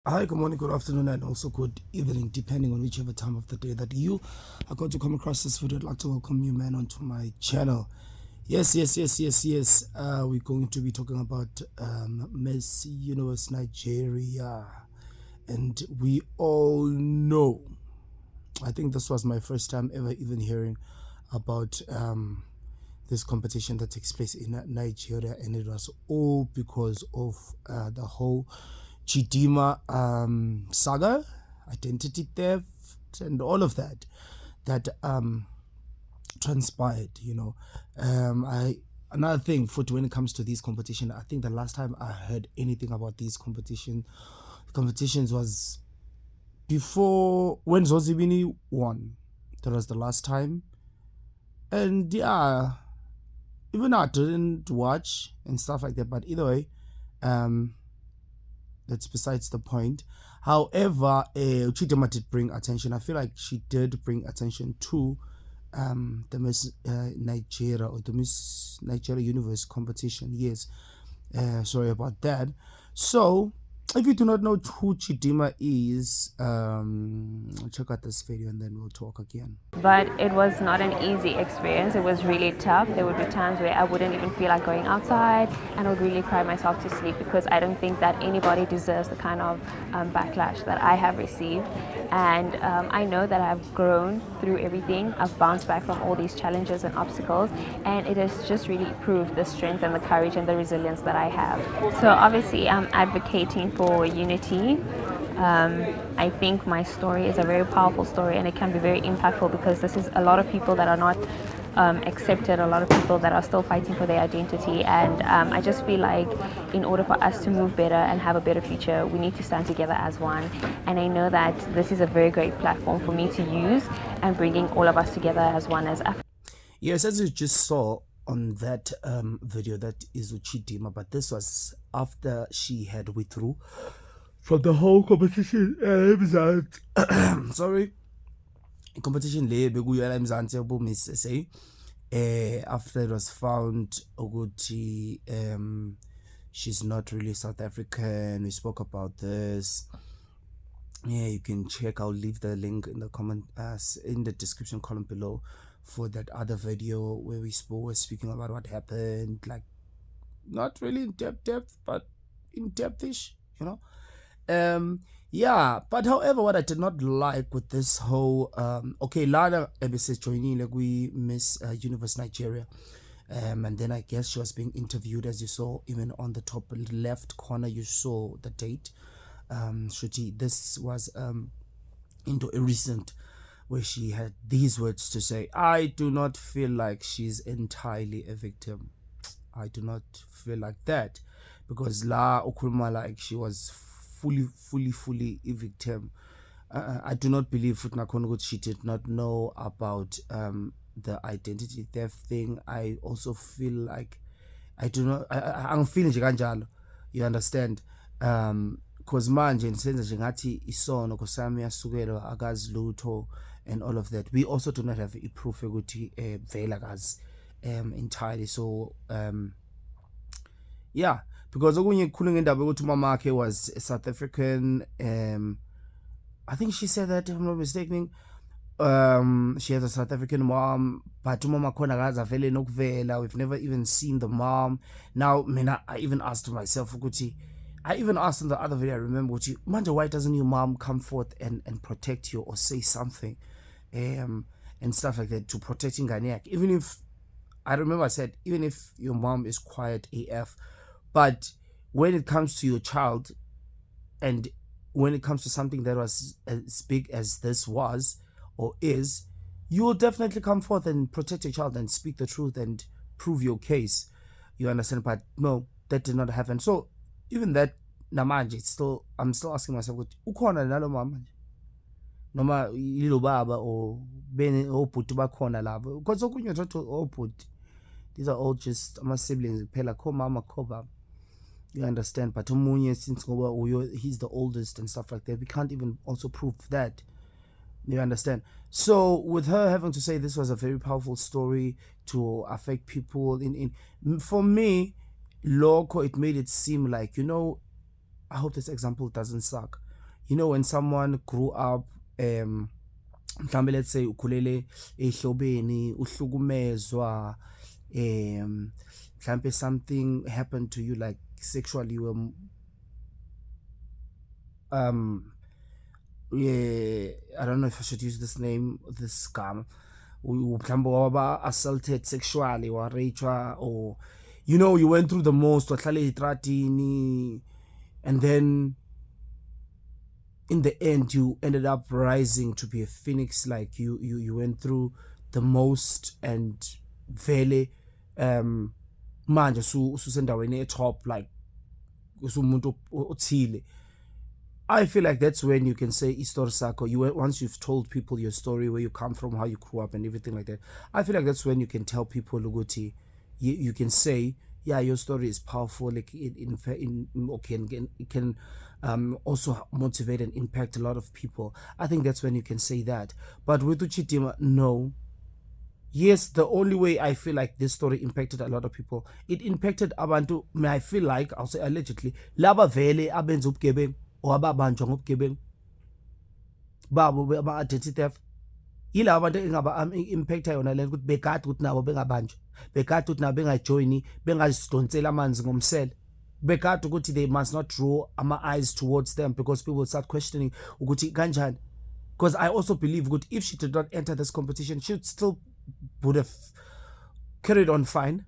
Hi, good morning, good afternoon, and also good evening, depending on whichever time of the day that you are going to come across this video. I'd like to welcome you, man, onto my channel. Yes. We're going to be talking about Miss Universe Nigeria, and we all know. I think this was my first time ever even hearing about this competition that takes place in Nigeria, and it was all because of the whole Chidima saga, identity theft, and all of that transpired. I another thing for when it comes to these competitions, I think the last time I heard anything about these competitions was before when Zozibini won. That was the last time, and yeah, even I didn't watch and stuff like that. But either way, that's besides the point. However, Chidema did bring attention. I feel like she did bring attention to the Miss Nigeria or the Miss Nigeria Universe competition. Yes, sorry about that. So, if you do not know who Chidima is, check out this video and then we'll talk again. But it was not an easy experience. It was really tough. There would be times where I wouldn't even feel like going outside, and I would really cry myself to sleep because I don't think that anybody deserves the kind of backlash that I have received. And I know that I've grown through everything. I've bounced back from all these challenges and obstacles, and it has just really proved the strength and the courage and the resilience that I have. So obviously I'm advocating for unity. I think my story is a very powerful story, and it can be very impactful because this is a lot of people that are not accepted, a lot of people that are still fighting for their identity. And I just feel like in order for us to move better and have a better future, we need to stand together as one. And I know that this is a very great platform for me to use and bringing all of us together as one as Africa. Yes, as you just saw on that video, that is Uchidima, but this was after she had withdrew from the whole competition. Sorry, competition le bekuyela eMzansi yabo Miss SA. After it was found ukuthi she's not really South African. We spoke about this. Yeah, you can check. I'll leave the link in the comment in the description column below for that other video where we were speaking about what happened, like not really in depth, but in depthish, yeah. But however, what I did not like with this whole okay, Lana Ebese joining like we Miss Universe Nigeria, and then I guess she was being interviewed, as you saw even on the top left corner. You saw the date. Shuti, this was into a recent where she had these words to say: I do not feel like she's entirely a victim. I do not feel like that, because La Okulma, like she was fully a victim. I do not believe Futnakongo she did not know about the identity theft thing. I also feel like I do not. I'm feeling kanjalo. You understand? Because manje nisenza nje ngathi isono nkosami yasukela akazi lutho and all of that. We also do not have a proof ukuthi vela kazi entirely. So yeah, because okunye kukhulu ngendaba ukuthi mama wakhe was a South African. I think she said that, if I'm not mistaken. She has a South African mom, but mama khona kaza vele nokuvela. We've never even seen the mom. Now, I even asked myself ukuthi, I even asked in the other video, I remember, Manja, why doesn't your mom come forth and protect you or say something and stuff like that to protect Nganiak? Even if, I remember I said, even if your mom is quiet AF, but when it comes to your child and when it comes to something that was as big as this was or is, you will definitely come forth and protect your child and speak the truth and prove your case. You understand? But no, that did not happen. So even that namanje, I'm still asking myself, ukhona nalo mama noma yilo baba or bene obhuti bakhona labo, because okunye thothi obhuti, these are all just my siblings phela, kho mama kho baba. You understand? But omunye, since he's the oldest and stuff like that, we can't even also prove that. You understand? So with her having to say this was a very powerful story to affect people for me, loco, it made it seem like, I hope this example doesn't suck, you know, when someone grew up, mhlambe let's say ukhulele ehlobeni uhlukumezwa, mhlambe something happened to you like sexually, yeah, I don't know if I should use this name, this scam. Mhlambe waba assaulted sexually or raped, or you know, you went through the most, wahlale etratini, and then in the end you ended up rising to be a phoenix. Like you went through the most, and vele manje ususendaweni e-top, like usumuntu othile. I feel like that's when you can say istor sako. Once you've told people your story, where you come from, how you grew up, and everything like that. I feel like that's when you can tell people, Luguti, you can say, yeah, your story is powerful. Like it can also motivate and impact a lot of people. I think that's when you can say that. But with Uchitima, no. Yes, the only way I feel like this story impacted a lot of people, it impacted abantu. I feel like, I'll say allegedly, laba vele abenza ubugebengu or ababanjwa ngobugebengu babo ba-identity theft, yilabo bantu engaba impacta yona le ukuthi bekade ukuthi nabo bengabanjwa, bekade ukuthi nabo bengajoyini, bengasidonsela amanzi ngomsele, bekade ukuthi they must not draw my eyes towards them, because people start questioning ukuthi kanjani. Because I also believe good, if she did not enter this competition, she still would have carried on fine.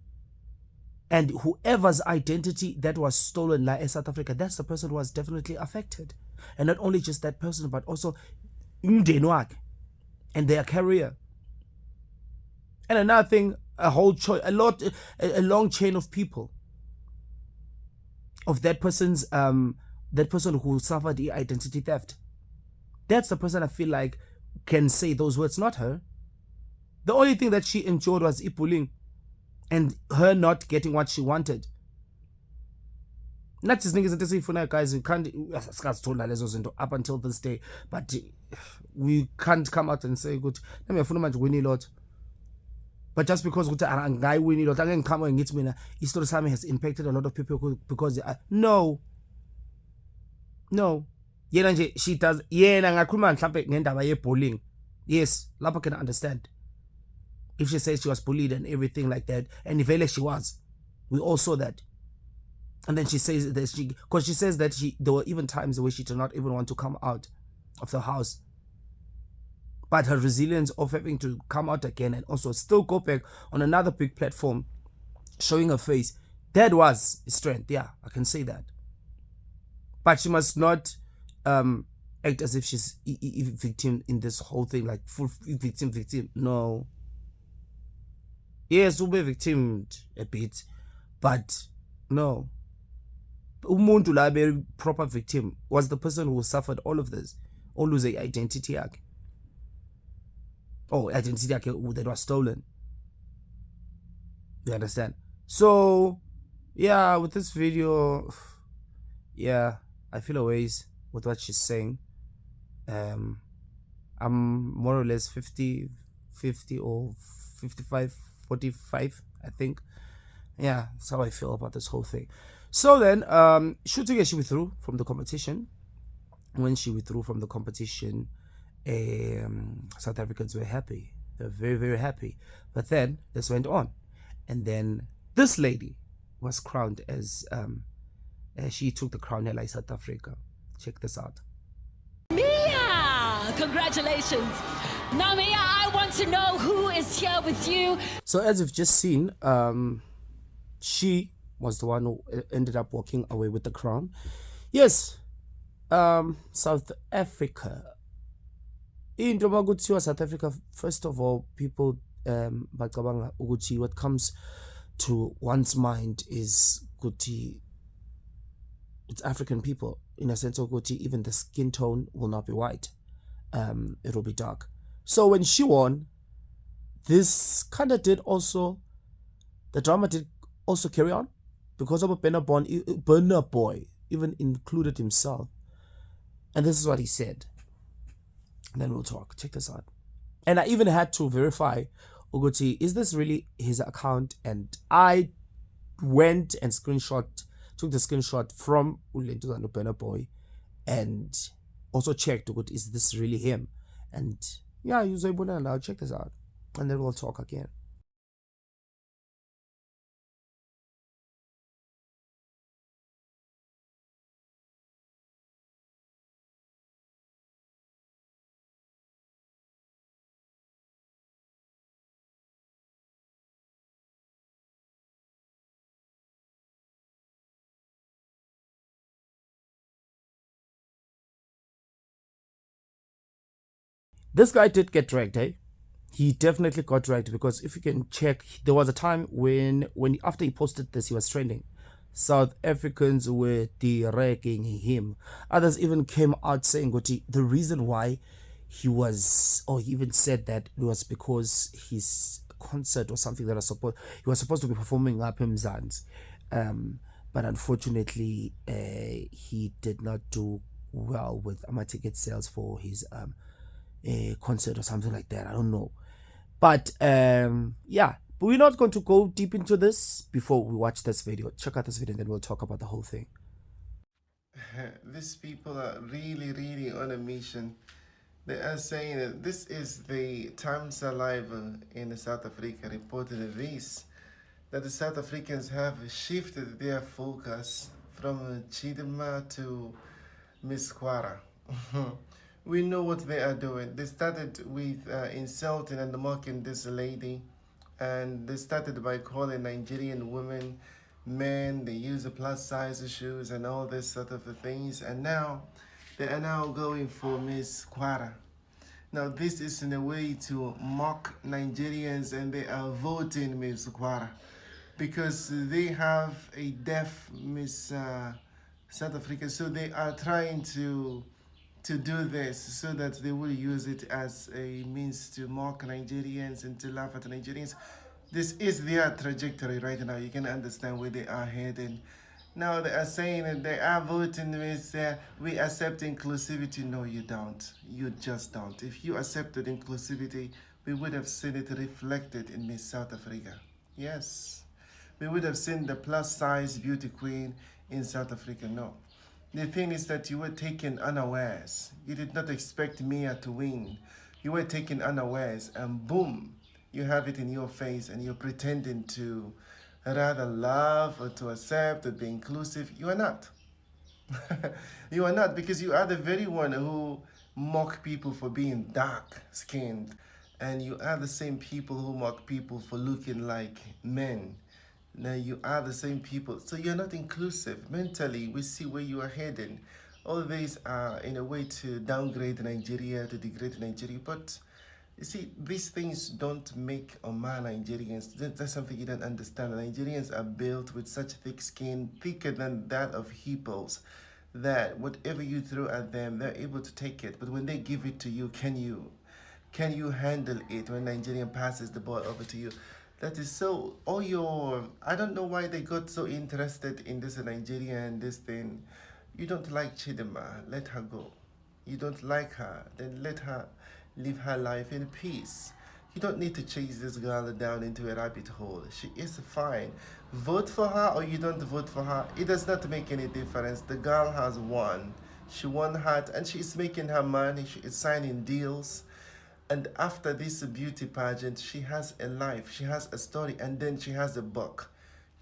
And whoever's identity that was stolen like in South Africa, that's the person who was definitely affected. And not only just that person, but also umndeni wakhe and their career. And another thing, a long chain of people of that person who suffered the identity theft. That's the person I feel like can say those words, not her. The only thing that she endured was bullying and her not getting what she wanted. Not just niggas that guys, we can't up until this day, but we can't come out and say good. Let me much win a lot. But just because a guy win a lot, I can come and get me. History Sami has impacted a lot of people because no. She does. Bullying. Yes, Lapa can understand. If she says she was bullied and everything like that, and if she was, we all saw that. And then she says that because she says that there were even times where she did not even want to come out of the house. But her resilience of having to come out again and also still go back on another big platform, showing her face, that was strength. Yeah, I can say that. But she must not act as if she's a victim in this whole thing, like full victim. No. Yes, we'll be victimed a bit, but no. Umuntu la be proper victim was the person who suffered all of this, or lose a identity yakhe. Oh, identity yakhe that was stolen. You understand? So, yeah, with this video, yeah, I feel a ways with what she's saying. I'm more or less 50 or 55, 45, I think. Yeah, that's how I feel about this whole thing. So then, shooting as she withdrew from the competition. When she withdrew from the competition, South Africans were happy. They were very, very happy. But then this went on, and then this lady was crowned as she took the crown like South Africa. Check this out. Mia, congratulations. Now, Mia, I want to know who is here with you. So as you've just seen, she was the one who ended up walking away with the crown. Yes, South Africa. In South Africa, first of all, people what comes to one's mind is it's African people, in a sense of even the skin tone will not be white. It will be dark. So when she won, this kind of did also, the drama did also carry on, because of Burna Boy even included himself. And this is what he said. And then we'll talk. Check this out. And I even had to verify, Uguti, is this really his account? And I went and took the screenshot from Burna Boy and also checked, is this really him? And yeah, I'll check this out. And then we'll talk again. This guy did get dragged, eh? He definitely got dragged, because if you can check, there was a time when after he posted this, he was trending. South Africans were dragging him. Others even came out saying, the reason why he even said that it was because his concert or something that he was supposed to be performing up in Mzansi. But unfortunately, he did not do well with ticket sales for his concert or something like that. I don't know. But yeah, but we're not going to go deep into this before we watch this video. Check out this video and then we'll talk about the whole thing. These people are really, really on a mission. They are saying that this is the Times Alive in South Africa reported this, that the South Africans have shifted their focus from Chidima to Miss Kwara. We know what they are doing. They started with insulting and mocking this lady, and they started by calling Nigerian women men. They use plus size shoes and all this sort of things, and now they are now going for Miss Kwara. Now this is in a way to mock Nigerians, and they are voting Miss Kwara because they have a deaf Miss South Africa, so they are trying to do this so that they will use it as a means to mock Nigerians and to laugh at Nigerians. This is their trajectory right now. You can understand where they are heading. Now they are saying that they are voting with, we accept inclusivity. No, you don't. You just don't. If you accepted inclusivity, we would have seen it reflected in Miss South Africa. Yes. We would have seen the plus size beauty queen in South Africa. No. The thing is that you were taken unawares. You did not expect Mia to win. You were taken unawares, and boom, you have it in your face, and you're pretending to rather love or to accept or be inclusive. You are not. You are not, because you are the very one who mock people for being dark-skinned, and you are the same people who mock people for looking like men. Now you are the same people, so you're not inclusive. Mentally, we see where you are heading. All these are in a way to downgrade Nigeria, to degrade Nigeria. But you see, these things don't make or mar Nigerians. That's something you don't understand. Nigerians are built with such thick skin, thicker than that of hippos, that whatever you throw at them, they're able to take it. But when they give it to you, can you handle it when Nigerian passes the ball over to you? That is so, I don't know why they got so interested in this Nigeria and this thing. You don't like Chidima, let her go. You don't like her, then let her live her life in peace. You don't need to chase this girl down into a rabbit hole. She is fine. Vote for her or you don't vote for her, it does not make any difference. The girl has won. She won heart and she is making her money. She is signing deals. And after this beauty pageant, she has a life, she has a story, and then she has a book.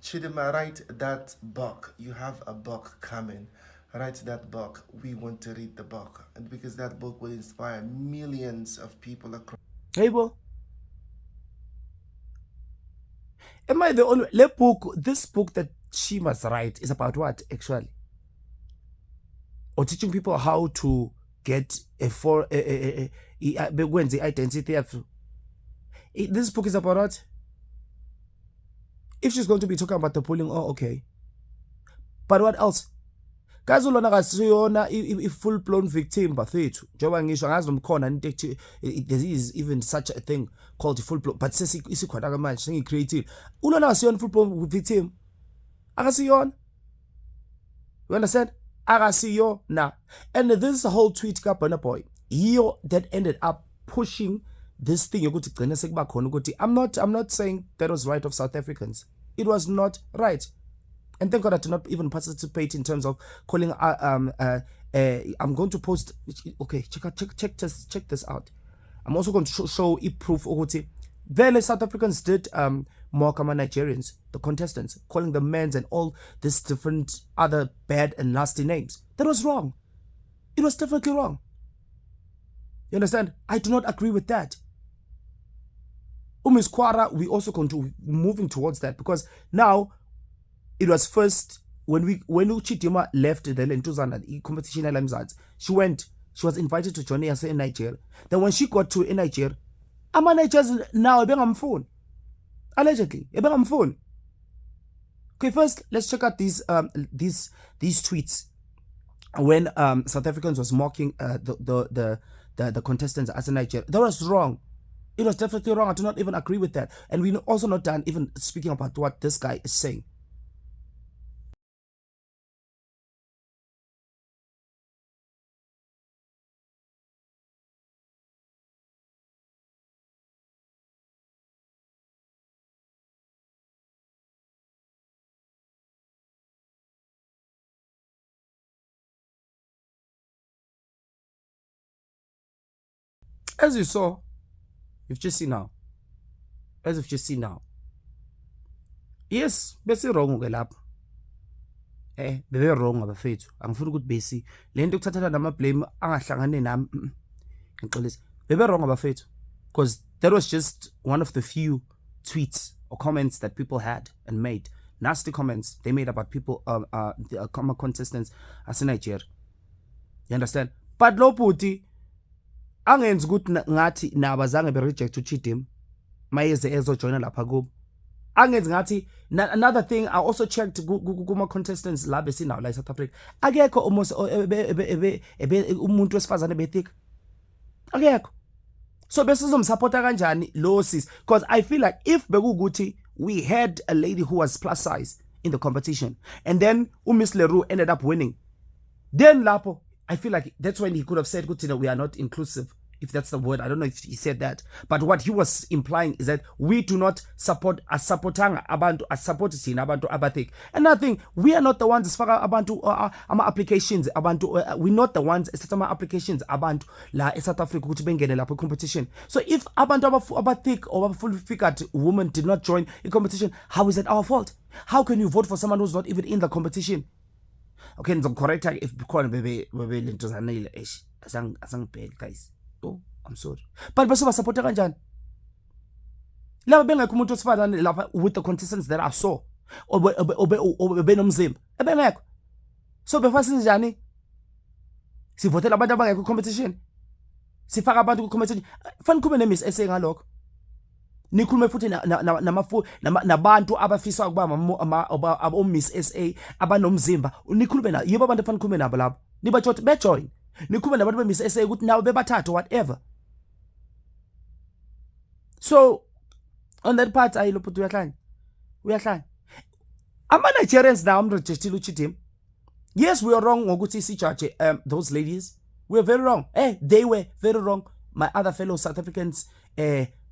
Chidima, write that book. You have a book coming. Write that book. We want to read the book. And because that book will inspire millions of people across. Hey, bro. Am I the only... This book that she must write is about what, actually? Or teaching people how to get the identity of this book is about what? If she's going to be talking about the polling, oh okay, but what else? Guys, ulona kasiyona I full-blown victim bathethu njengoba ngisho ngazi nomkhona into there is even such a thing called full-blown, but isikhona ke manje sengicreative. Ulona kasiyona full-blown victim, akasiyona. You understand? Akasiyona. And this is a whole tweet ka Burna Boy here that ended up pushing this thing yokuthi gcine sekuba khona ukuthi I'm not saying that was right of South Africans. It was not right. And thank God I did not even participate in terms of calling I'm going to post. Okay, check this out. I'm also going to show proof ukuthi vele South Africans did mock Nigerians, the contestants, calling them men's and all these different other bad and nasty names. That was wrong. It was definitely wrong. You understand? I do not agree with that. Ms. Kwara, we also going to moving towards that because now it was first when Chidimma left the Lentuzana competition, she was invited to join us in Nigeria. Then when she got to Nigeria, Nigerians now phone. Allegedly, phone. Okay, first let's check out these tweets when South Africans was mocking the contestants as in Nigeria. That was wrong. It was definitely wrong. I do not even agree with that. And we're also not done even speaking about what this guy is saying. As you saw, you've just seen now. As you've just seen now. Yes, bese wrong ke lapho. Bebe wrong abafethu. Angifuni ukuthi bese lento ukuthathana nama blame angahlangane nami. Ngixolisa. Bebe wrong abafethu because that was just one of the few tweets or comments that people had and made. Nasty comments they made about people the common contestants as in Nigeria. You understand? But lo puti angenzi ukuthi ngathi nabazange be reject uChidimma mayeze ezojoina lapha kubo. Angenzi ngathi another thing I also checked kuma contestants la besinawo la eSouth Africa. Akekho almost umuntu wesifazane bethika. Akekho. So bese sizomsupporta kanjani lo sis because I feel like if bekukuthi we had a lady who was plus size in the competition and then Miss Leroux ended up winning. Then lapho I feel like that's when he could have said, "Good, we are not inclusive." If that's the word, I don't know if he said that. But what he was implying is that we do not support supportanga abantu sina abantu abathik. And I think we are not the ones faka abantu ama applications abantu we're not the ones esithatha applications abantu la eSouth Africa ukuthi bengene lapha competition. So if abantu abathik or full figured women did not join the competition, how is that our fault? How can you vote for someone who's not even in the competition? Okay, correct if because bebe lento zanele asangibheli guys. Oh, I'm sorry. But bese basupporta kanjani? Laba bengekho umuntu osifazane lapha with the contestants that I saw. Obenomzimba. Ebengekho. So befasi njani? Sivotela abantu abangekho competition. Sifaka abantu ku competition. Fani kube neMiss SA ngalokho. Nikhulume futhi nabantu abafisa ukuba Miss SA abanomzimba nikhulume na yibo abantu afana khulume nabo lapho nibajothi bejoin nikhulume nabantu beMiss SA ukuthi nawo bebathathu whatever. So on that part ayilophuthi uyahlanya ama Nigerians now amrejectile uChidimma. Yes, we are wrong ngokuthi si judge those ladies. We are very wrong. They were very wrong. My other fellow South Africans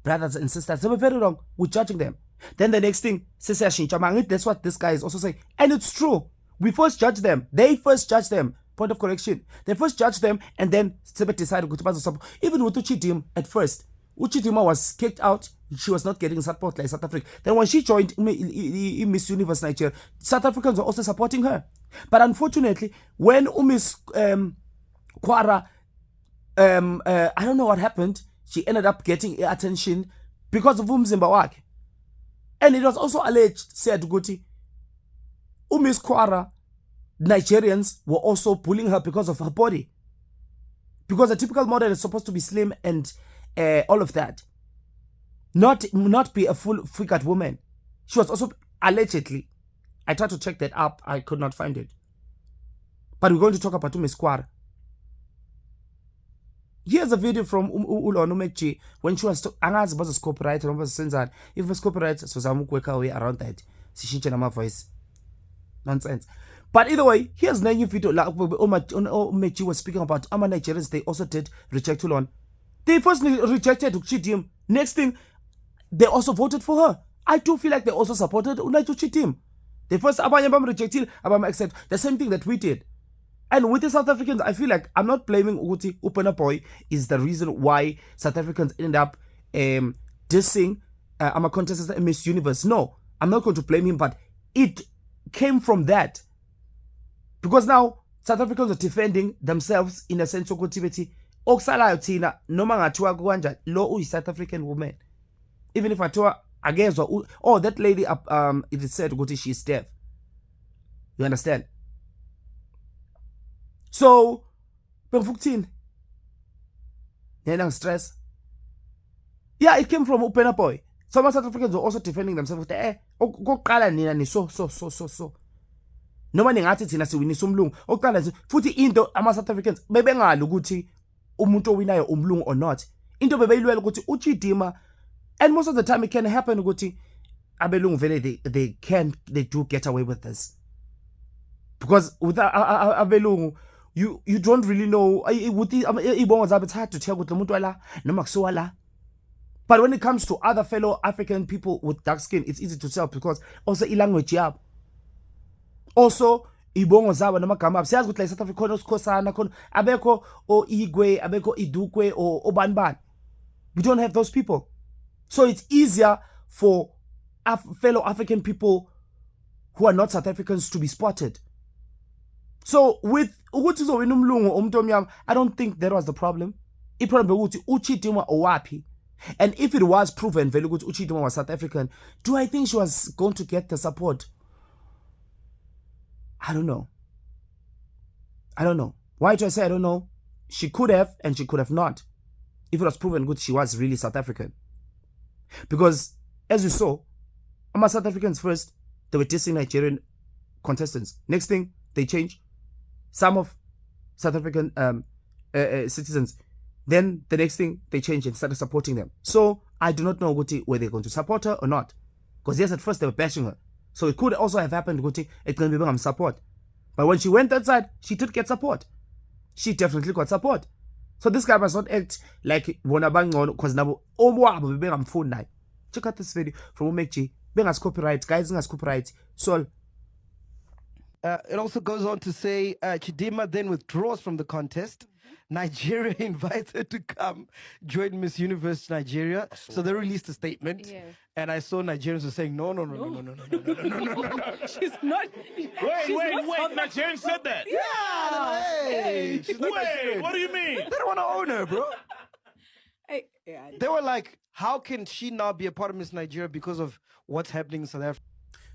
brothers and sisters, they were very wrong. We're judging them. Then the next thing, that's what this guy is also saying. And it's true. We first judge them. They first judge them. Point of correction. They first judge them and then decided to support. Even with Chidimma at first, Chidimma was kicked out. She was not getting support like South Africa. Then when she joined Miss Universe Nigeria, South Africans were also supporting her. But unfortunately, when Miss Kwara, I don't know what happened, she ended up getting attention because of umzimba wakhe. And it was also alleged, said Guti, Miss Kwara, Nigerians were also bullying her because of her body. Because a typical model is supposed to be slim and all of that. Not be a full-figured woman. She was also allegedly. I tried to check that up. I could not find it. But we're going to talk about Miss Kwara. Here's a video from Ulonumechi when she was angazi bazo copyright noma senzani. If it's copyright so zama ukuweka way around that. Sishintshe nama voice. Nonsense. But either way, here's a new video like Umechi was speaking about ama Nigerians. They also did reject Ulon. They first rejected Chidimma. Next thing, they also voted for her. I do feel like they also supported Chidimma. They first abanye bam rejected, abam accept the same thing that we did. And with the South Africans, I feel like I'm not blaming Uguti Upena Boy is the reason why South Africans ended up dissing I'm a contestant at Miss Universe. No, I'm not going to blame him, but it came from that. Because now South Africans are defending themselves in a sense of Tibeti. Oksalayo Tina, no man atwa kuanja, lo is South African woman. Even if atwa against oh that lady it is said Guti she's deaf. You understand? So Pemfuktin. Stress. Yeah, it came from Upena Boy. Some South Africans were also defending themselves. Go qala nina ni so. Noma ningathi thina siwinisa umlungu. Oqala nje futhi into ama South Africans bebengali ukuthi umuntu owinayo umlungu or not. Into bebeyilwela ukuthi uChidima, and most of the time it can happen ukuthi abelungu vele they do get away with this. Because with abelungu you don't really know with ibongo zabo it's hard to tell ukuthi umuntu wala noma kusuwa la. But when it comes to other fellow African people with dark skin, it's easy to tell because also language yabo. Also ibongo zabo namagama abo siyazi ukuthi la South Africa khona usikhosana khona abekho o Igwe abekho Idukwe or Obanban. We don't have those people. So it's easier for fellow African people who are not South Africans to be spotted. So with ukuthi uzowina umlungu umuntu omnyama, I don't think that was the problem. I problem ukuthi uChidima owapi. And if it was proven very good uChidima was South African, do I think she was going to get the support? I don't know. Why do I say I don't know? She could have and she could have not. If it was proven good, she was really South African. Because as you saw, I'm South Africans first, they were dissing Nigerian contestants. Next thing, they changed. Some of South African citizens. Then the next thing, they changed and started supporting them. So I do not know Guti whether they're going to support her or not. Because yes, at first they were bashing her. So it could also have happened, Guti, it's going to be support. But when she went that side, she did get support. She definitely got support. So this guy must not act like Bonabang because now check out this video from Umekchi. Bengas copyright, guys, bengas copyright. So it also goes on to say Chidima then withdraws from the contest. Nigeria invites her to come join Miss Universe Nigeria. So they released a statement. Yeah. And I saw Nigerians were saying, no. She's not. Wait. Nigerian said that? Yeah. Hey, she's not Nigerian. What do you mean? They don't want to own her, bro. Yeah. They were like, how can she now be a part of Miss Nigeria because of what's happening in South Africa?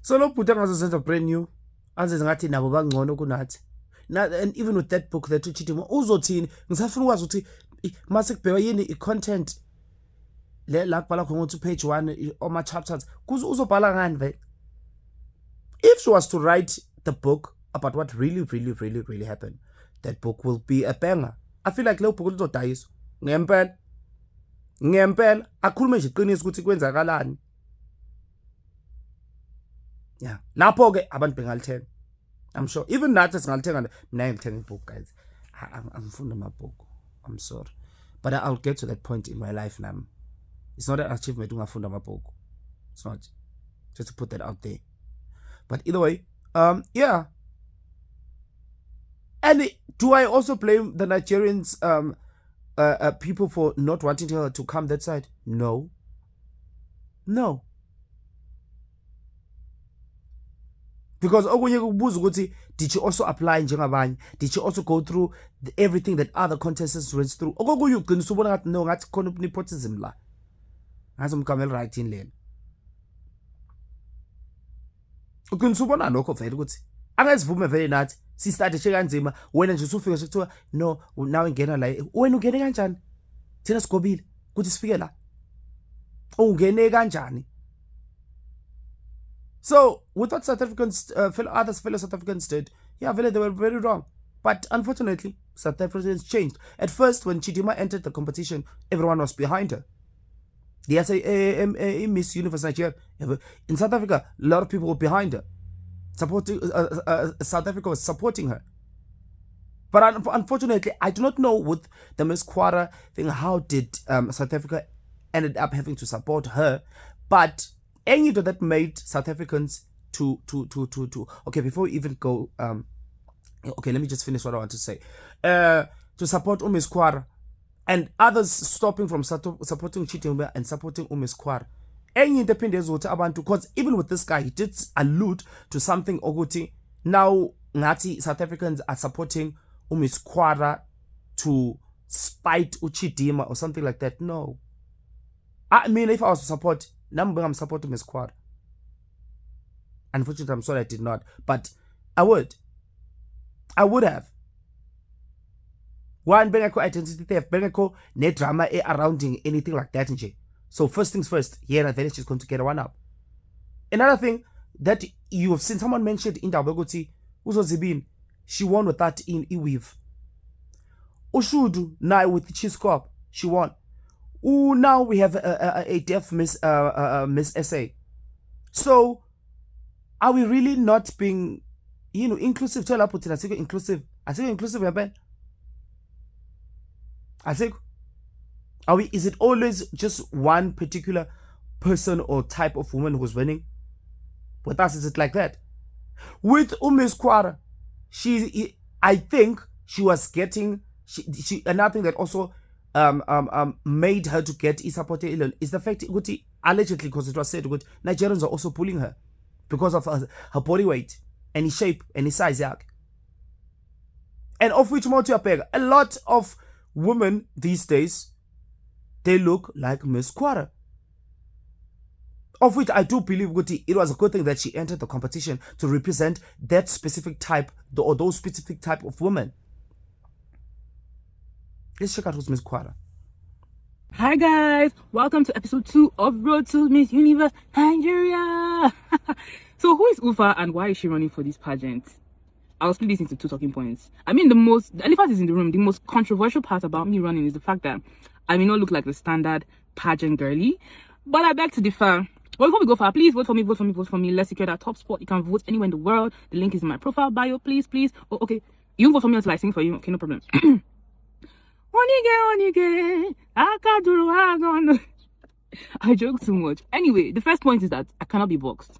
so lo bhuti angazenza brand new. Anze ngathi nabo bangcono kunathi. And even with that book that uChidima uzothini ngisafuna ukwazi ukuthi mase kubheka yini icontent le la kubhala khona ukuthi page 1 oma chapters kuze uzobhala ngani vele. If she was to write the book about what really happened, that book will be a banger. I feel like le book lizodayiswa ngempela akhulume nje iqiniso ukuthi kwenzakalani. Yeah, lapho ke abantu bengalithenga. I'm sure even nathi singalithenga mina ngilithenga ibook, guys. I'm fond of my book. I'm sorry, but I'll get to that point in my life now. It's not an achievement ungafunda my book. It's not. Just to put that out there. But either way, yeah. And do I also blame the Nigerians people for not wanting her to come that side? No. Because okunye kubuza ukuthi did she also apply njengabanye? Did she also go through everything that other contestants went through? Okunye ugcina ubona ngathi no ngathi khona nepotism la. Ngathi umkamela right in lena. Ugcina ubona lokho vele ukuthi angazivume vele nathi si start che kanzima wena nje usufika sekuthiwa no now ingena la wena ungene kanjani? Thina sigobile ukuthi sifike la. Ungene kanjani? So, with what South Africans, fellow South Africans did, yeah, they were very wrong. But unfortunately, South Africans changed. At first, when Chidima entered the competition, everyone was behind her. Yes, Miss Universe Nigeria. In South Africa, a lot of people were behind her. South Africa was supporting her. But unfortunately, I do not know with the Miss Quara thing, how did South Africa ended up having to support her. But anything that made South Africans to okay, before we even go okay, let me just finish what I want to say. To support Miss Kwara, and others stopping from supporting Chidimma and supporting Miss Kwara. Any independence would abantu, because even with this guy, he did allude to something Oguti. Now Ngati South Africans are supporting Miss Kwara to spite Chidimma or something like that. No. I mean, if I was to support, I'm supporting Miss Kwara. Unfortunately, I'm sorry I did not. But I would have. One, bengeko identity theft, bengeko ne drama surrounding anything like that. So first things first, here and then she's going to get one up. Another thing that you have seen, someone mentioned in Dabogoti, Uzo Zibin, she won with that in Iweave. Ushudu, now with Chiscorp, she won. Ooh, now we have a deaf Miss SA. So, are we really not being, inclusive? Tell her put it, inclusive. I think inclusive, I think, is it always just one particular person or type of woman who's winning? With us, is it like that? With Miss Kwara, I think she was getting, another thing that also made her to get support is the fact, allegedly, because it was said, Nigerians are also pulling her because of her body weight, and his shape, and his size. And of which more to a lot of women these days, they look like Miss Kwara. Of which I do believe it was a good thing that she entered the competition to represent that specific type, or those specific type of women. Let's check out who's Miss Kwara. Hi guys, welcome to episode 2 of Road to Miss Universe Nigeria. So who is Ufa and why is she running for this pageant? I'll split this into 2 talking points. I mean, the elephant is in the room. The most controversial part about me running is the fact that I may not look like the standard pageant girly, but I beg to differ. Well, before we go far, please vote for me, vote for me, vote for me. Let's secure that top spot. You can vote anywhere in the world. The link is in my profile bio. Please. Oh, okay. You vote for me until I sing for you. Okay, no problem. I joke too much. Anyway, the first point is that I cannot be boxed.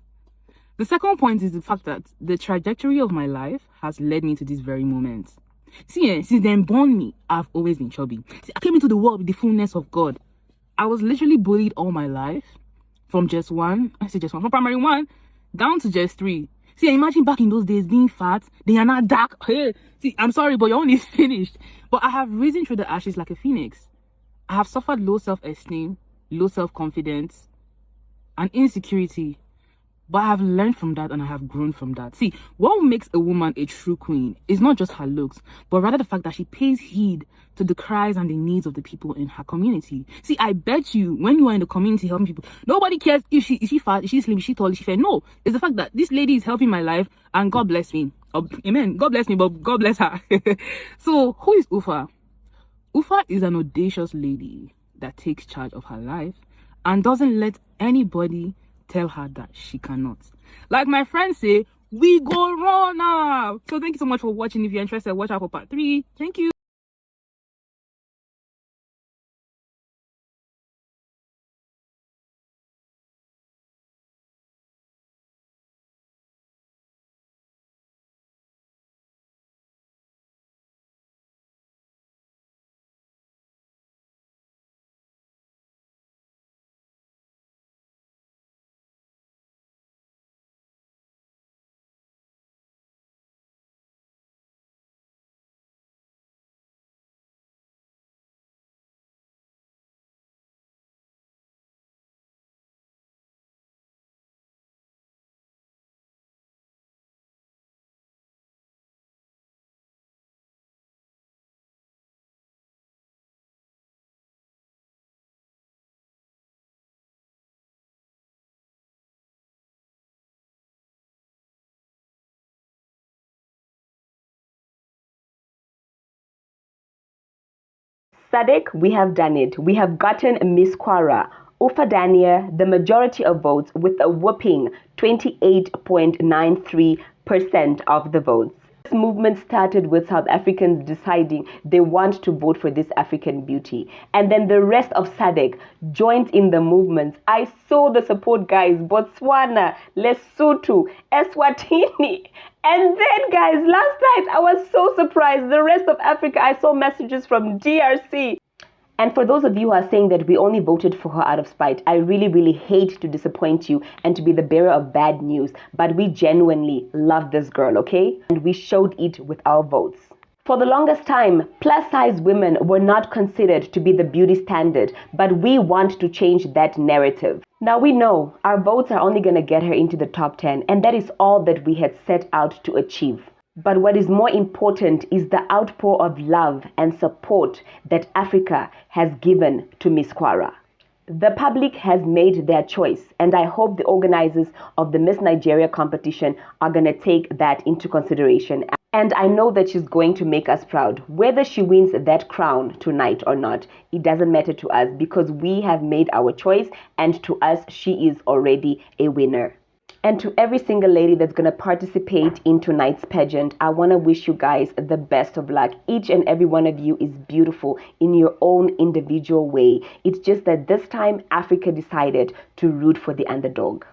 The second point is the fact that the trajectory of my life has led me to this very moment. See, since they born me, I've always been chubby. See, I came into the world with the fullness of God. I was literally bullied all my life. From from primary 1 down to just 3. See, imagine back in those days being fat, they are not dark. Hey, see, I'm sorry, but you're only finished. But I have risen through the ashes like a phoenix. I have suffered low self-esteem, low self-confidence, and insecurity. But I have learned from that and I have grown from that. See, what makes a woman a true queen is not just her looks, but rather the fact that she pays heed to the cries and the needs of the people in her community. See, I bet you when you are in the community helping people, nobody cares if is she fat, is she slim, is she tall, is she fair. No, it's the fact that this lady is helping my life and God bless me. Oh, amen. God bless me, but God bless her. So, who is Ufa? Ufa is an audacious lady that takes charge of her life and doesn't let anybody tell her that she cannot. Like my friends say, we go run now. So thank you so much for watching. If you're interested, watch out for part 3. Thank you. Sadek, we have done it. We have gotten Miss Kwara, Ufa Dania, the majority of votes with a whopping 28.93% of the votes. This movement started with South Africans deciding they want to vote for this African beauty. And then the rest of SADC joined in the movement. I saw the support, guys. Botswana, Lesotho, Eswatini. And then, guys, last night I was so surprised. The rest of Africa, I saw messages from DRC. And for those of you who are saying that we only voted for her out of spite, I really, really hate to disappoint you and to be the bearer of bad news. But we genuinely love this girl, okay? And we showed it with our votes. For the longest time, plus-size women were not considered to be the beauty standard, but we want to change that narrative. Now we know our votes are only going to get her into the top 10, and that is all that we had set out to achieve. But what is more important is the outpour of love and support that Africa has given to Miss Kwara. The public has made their choice, and I hope the organizers of the Miss Nigeria competition are going to take that into consideration. And I know that she's going to make us proud. Whether she wins that crown tonight or not, it doesn't matter to us because we have made our choice, and to us, she is already a winner. And to every single lady that's going to participate in tonight's pageant, I want to wish you guys the best of luck. Each and every one of you is beautiful in your own individual way. It's just that this time, Africa decided to root for the underdog.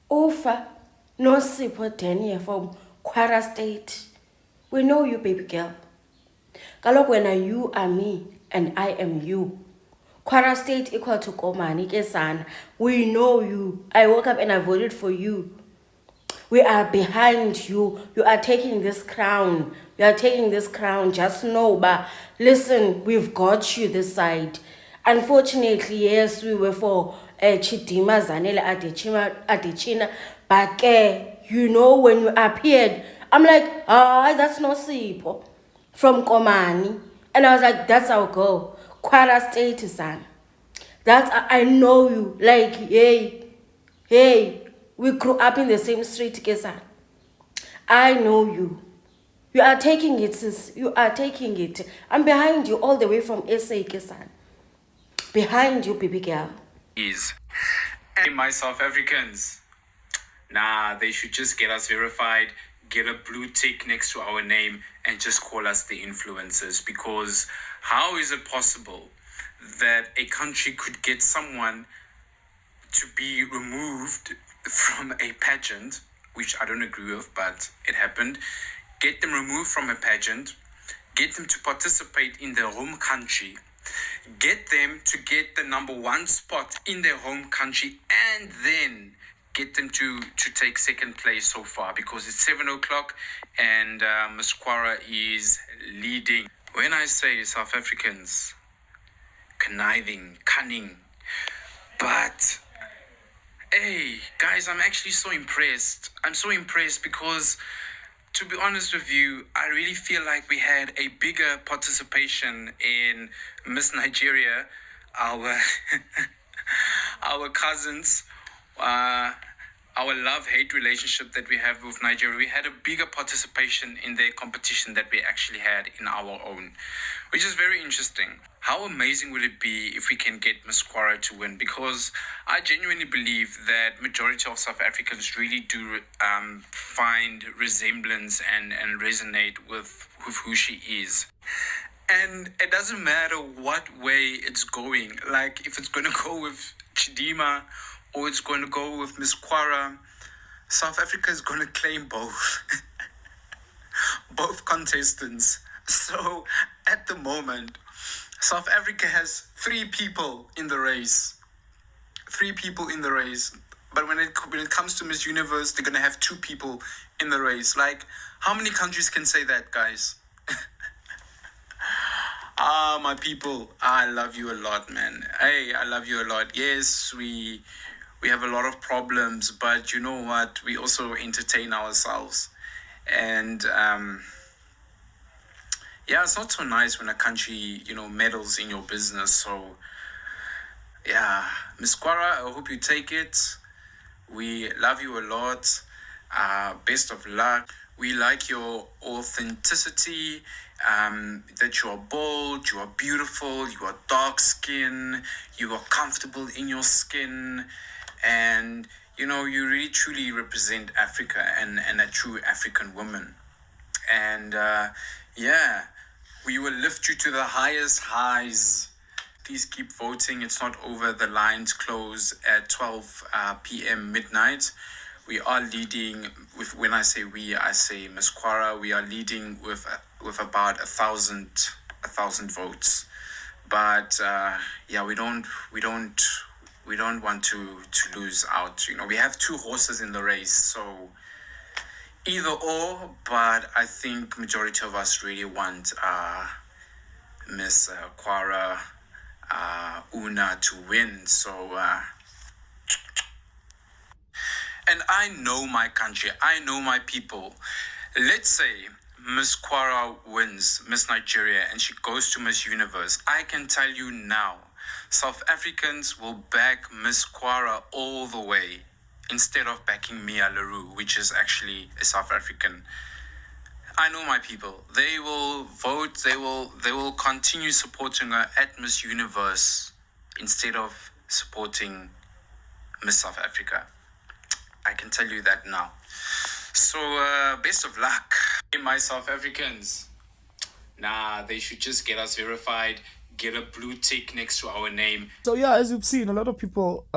Ufa, no Sipho Dania from Kwara State. We know you, baby girl. Kalok, when you are me and I am you. Kwara State equal to Komani Kesan. We know you. I woke up and I voted for you. We are behind you. You are taking this crown. You are taking this crown. Just know, but listen, we've got you this side. Unfortunately, yes, we were for Chidima Zanele Adechina, but you know, when you appeared, I'm like, that's not Sipho from Komani. And I was like, that's our girl. Kwara State, son. That's, I know you. Like, hey, we grew up in the same street, Kesan. I know you. You are taking it, sis. You are taking it. I'm behind you all the way from SA, Kesan. Behind you, baby girl. And my South Africans, nah, they should just get us verified, get a blue tick next to our name, and just call us the influencers. Because how is it possible that a country could get someone to be removed from a pageant, which I don't agree with, but it happened, get them removed from a pageant, get them to participate in their home country, get them to get the number 1 spot in their home country, and then get them to take second place so far, because it's 7 o'clock and Ms. Kwara is leading. When I say South Africans, conniving, cunning, but hey, guys, I'm actually so impressed. I'm so impressed because, to be honest with you, I really feel like we had a bigger participation in Miss Nigeria, our cousins, our love-hate relationship that we have with Nigeria. We had a bigger participation in their competition that we actually had in our own, which is very interesting. How amazing would it be if we can get Miss Kwara to win? Because I genuinely believe that majority of South Africans really do find resemblance and resonate with who she is. And it doesn't matter what way it's going. Like, if it's going to go with Chidima or it's going to go with Miss Kwara, South Africa is going to claim both. Both contestants. So, at the moment, South Africa has 3 people in the race. 3 people in the race. But when it comes to Miss Universe, they're going to have 2 people in the race. Like, how many countries can say that, guys? My people, I love you a lot, man. Hey, I love you a lot. Yes, we have a lot of problems, but you know what? We also entertain ourselves. And, yeah, it's not so nice when a country, meddles in your business. So, yeah, Miss Kwara, I hope you take it. We love you a lot. Best of luck. We like your authenticity, that you are bold, you are beautiful, you are dark skin, you are comfortable in your skin, and, you really truly represent Africa and a true African woman. And yeah, we will lift you to the highest highs. Please keep voting. It's not over. The lines close at 12 p.m. midnight. We are leading with, when I say we, I say Ms. Kwara. We are leading with about 1,000 votes. But yeah, we don't want to lose out. You know, we have 2 horses in the race, so either or. But I think majority of us really want Miss Kwara Una to win. So and I know my country, I know my people. Let's say Miss Kwara wins Miss Nigeria and she goes to Miss Universe. I can tell you now, South Africans will back Miss Kwara all the way instead of backing Mia Leroux, which is actually a South African. I know my people. They will vote. They will continue supporting her at Miss Universe instead of supporting Miss South Africa. I can tell you that now. So best of luck. My South Africans. Nah, they should just get us verified. Get a blue tick next to our name. So yeah, as you've seen, a lot of people,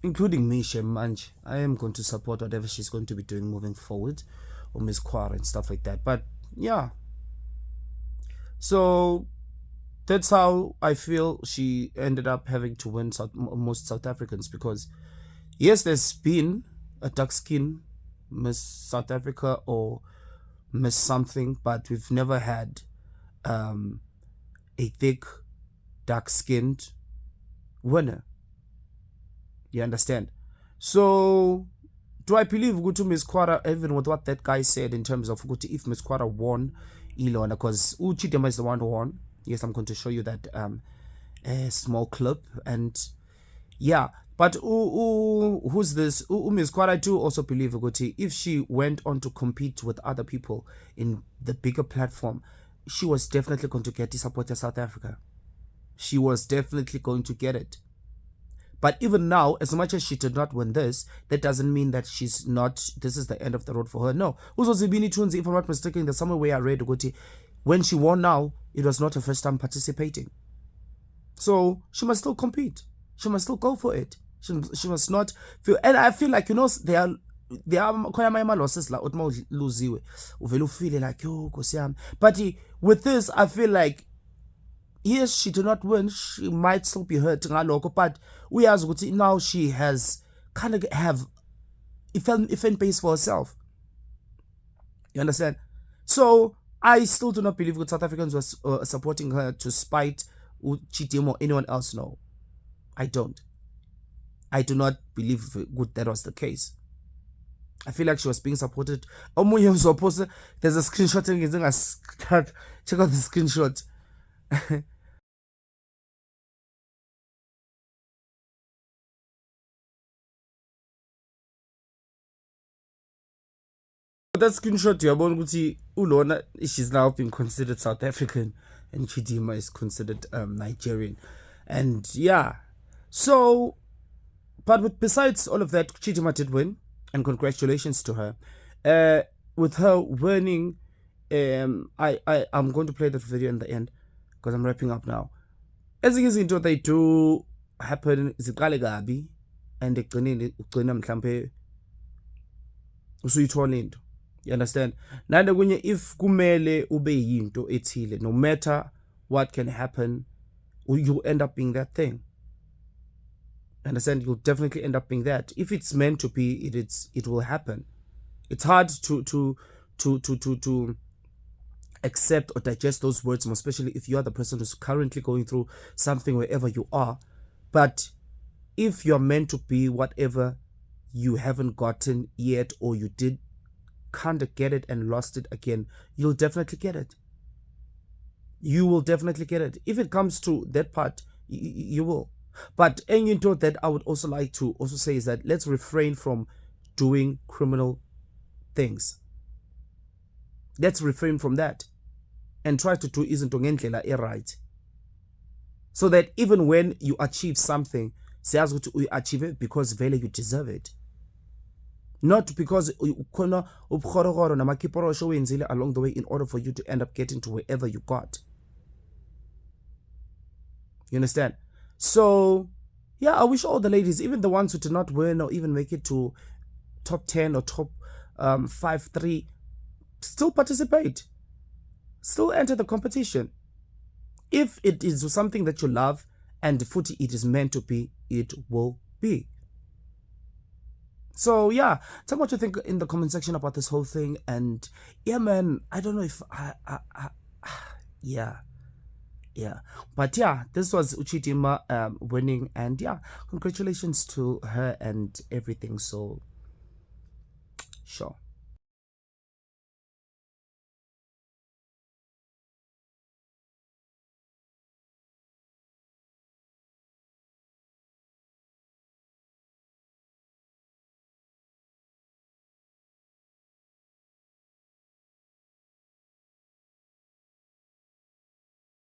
including me, Shemanj, I am going to support whatever she's going to be doing moving forward, or Miss Kwara and stuff like that. But yeah, so that's how I feel she ended up having to win most South Africans, because yes, there's been a dark skin Miss South Africa or Miss something, but we've never had a thick, dark-skinned winner. You understand? So, do I believe Gutu Miss Kwara, even with what that guy said in terms of Gutu, if Miss Kwara won Ilona, because Chidema is the one who won. Yes, I'm going to show you that a small clip. And yeah, but who's this? Miss Kwara, I do also believe Gutu, if she went on to compete with other people in the bigger platform, she was definitely going to get the support of South Africa. She was definitely going to get it. But even now, as much as she did not win this, that doesn't mean that she's not, this is the end of the road for her. No. Uzozibini Tunzi, if I'm not mistaken, there's somewhere where I read Guti, when she won now, it was not her first time participating. So she must still compete. She must still go for it. She must not feel, and I feel like, you know, there are khona losses la utma luziwe uvela ufile like yo Nkosi yami. But with this, I feel like yes, she did not win, she might still be hurt ngaloko, but uyazi ukuthi now she has kind of have a fan base for herself. You understand? So I still do not believe that South Africans were supporting her to spite Chidema or anyone else. No, I don't. I do not believe that was the case. I feel like she was being supported. There's a screenshot. Check out the screenshot. That screenshot, Ulona, she's now being considered South African, and Chidema is considered Nigerian. And yeah, so, but besides all of that, Chidema did win. And congratulations to her. With her winning, I'm going to play the video in the end because I'm wrapping up now. As you can see, they do happen ziqale kabi and ugcina mhlambe usuyithola into. You understand? Nande kunye if kumele ube yinto ethile, no matter what can happen, you end up being that thing. Understand? You'll definitely end up being that. If it's meant to be, it will happen. It's hard to accept or digest those words, especially if you are the person who's currently going through something wherever you are. But if you're meant to be whatever you haven't gotten yet, or you did kind of get it and lost it again, you'll definitely get it. You will definitely get it. If it comes to that part, you will. But into that I would also like to also say is that let's refrain from doing criminal things. Let's refrain from that and try to do isn't right. So that even when you achieve something, you achieve it because really you deserve it. Not because khona ubukghorogoro namakiporosho wenzile along the way in order for you to end up getting to wherever you got. You understand? So, yeah, I wish all the ladies, even the ones who did not win or even make it to top 10 or top 5-3, still participate. Still enter the competition. If it is something that you love and footy it is meant to be, it will be. So yeah, tell me what you think in the comment section about this whole thing. And yeah, man, I don't know if yeah, but yeah, this was Uchidima winning, and yeah, congratulations to her and everything. So sure.